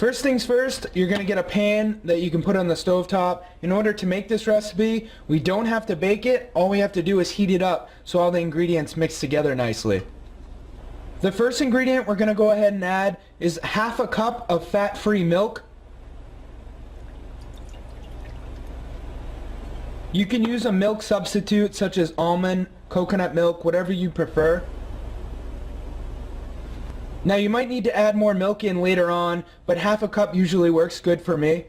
First things first, you're going to get a pan that you can put on the stovetop. In order to make this recipe, we don't have to bake it. All we have to do is heat it up so all the ingredients mix together nicely. The first ingredient we're going to go ahead and add is half a cup of fat-free milk. You can use a milk substitute such as almond, coconut milk, whatever you prefer. Now you might need to add more milk in later on, but half a cup usually works good for me.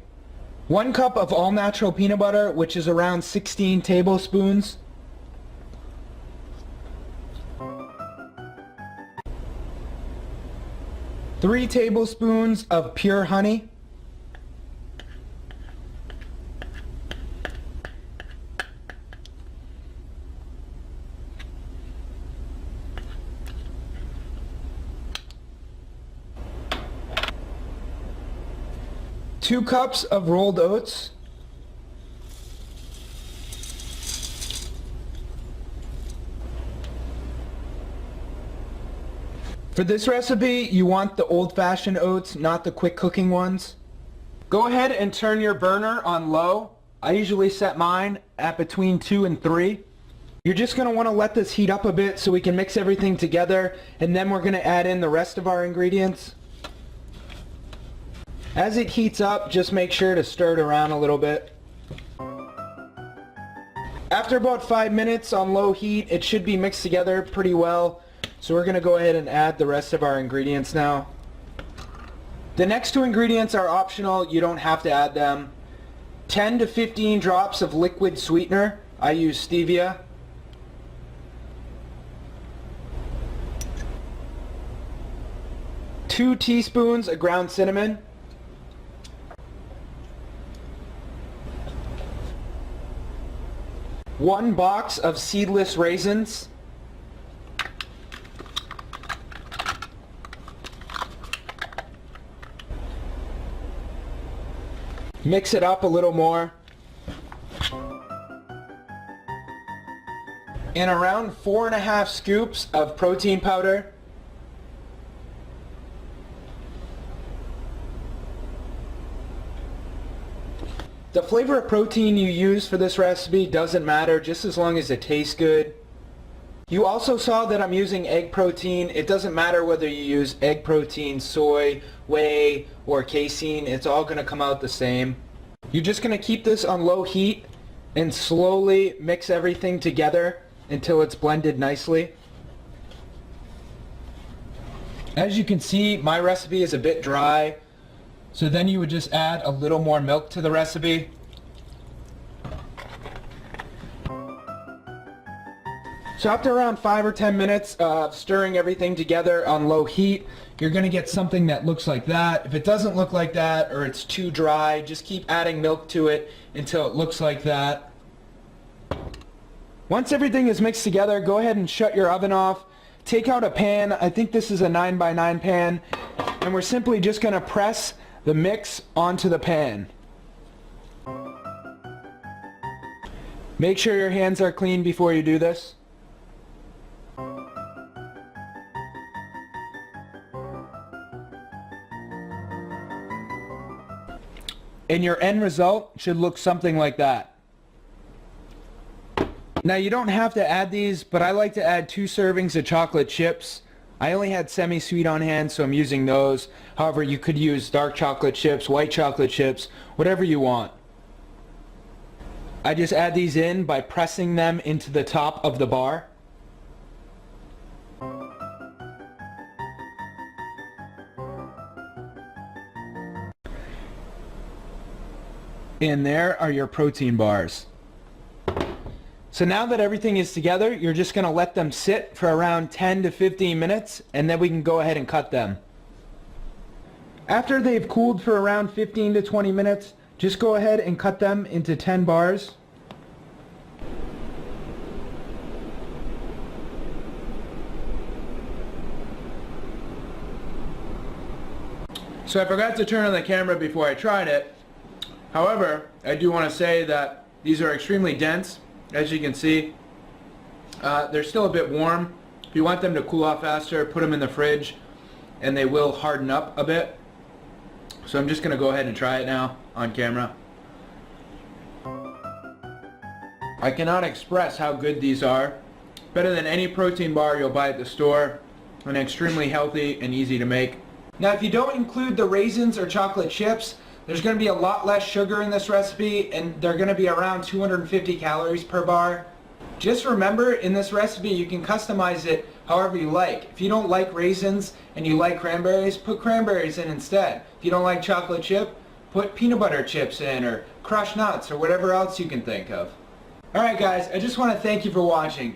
1 cup of all-natural peanut butter, which is around 16 tablespoons. 3 tablespoons of pure honey. 2 cups of rolled oats. For this recipe, you want the old-fashioned oats, not the quick cooking ones. Go ahead and turn your burner on low. I usually set mine at between 2 and 3. You're just going to want to let this heat up a bit so we can mix everything together, and then we're going to add in the rest of our ingredients. As it heats up, just make sure to stir it around a little bit. After about 5 minutes on low heat, it should be mixed together pretty well. So we're going to go ahead and add the rest of our ingredients now. The next 2 ingredients are optional. You don't have to add them. 10 to 15 drops of liquid sweetener. I use stevia. Two teaspoons of ground cinnamon. 1 box of seedless raisins. Mix it up a little more. And around 4.5 scoops of protein powder. The flavor of protein you use for this recipe doesn't matter, just as long as it tastes good. You also saw that I'm using egg protein. It doesn't matter whether you use egg protein, soy, whey, or casein. It's all going to come out the same. You're just going to keep this on low heat and slowly mix everything together until it's blended nicely. As you can see, my recipe is a bit dry. So then you would just add a little more milk to the recipe. So after around 5 or 10 minutes of stirring everything together on low heat, you're going to get something that looks like that. If it doesn't look like that or it's too dry, just keep adding milk to it until it looks like that. Once everything is mixed together, go ahead and shut your oven off. Take out a pan. I think this is a 9x9 pan. And we're simply just going to press the mix onto the pan. Make sure your hands are clean before you do this. And your end result should look something like that. Now you don't have to add these, but I like to add 2 servings of chocolate chips. I only had semi-sweet on hand, so I'm using those. However, you could use dark chocolate chips, white chocolate chips, whatever you want. I just add these in by pressing them into the top of the bar. And there are your protein bars. So now that everything is together, you're just going to let them sit for around 10 to 15 minutes, and then we can go ahead and cut them. After they've cooled for around 15 to 20 minutes, just go ahead and cut them into 10 bars. So I forgot to turn on the camera before I tried it. However, I do want to say that these are extremely dense. As you can see, they're still a bit warm. If you want them to cool off faster, put them in the fridge and they will harden up a bit. So I'm just going to go ahead and try it now on camera. I cannot express how good these are. Better than any protein bar you'll buy at the store, and extremely healthy and easy to make. Now if you don't include the raisins or chocolate chips, there's going to be a lot less sugar in this recipe, and they're going to be around 250 calories per bar. Just remember, in this recipe you can customize it however you like. If you don't like raisins and you like cranberries, put cranberries in instead. If you don't like chocolate chip, put peanut butter chips in, or crushed nuts, or whatever else you can think of. Alright guys, I just want to thank you for watching.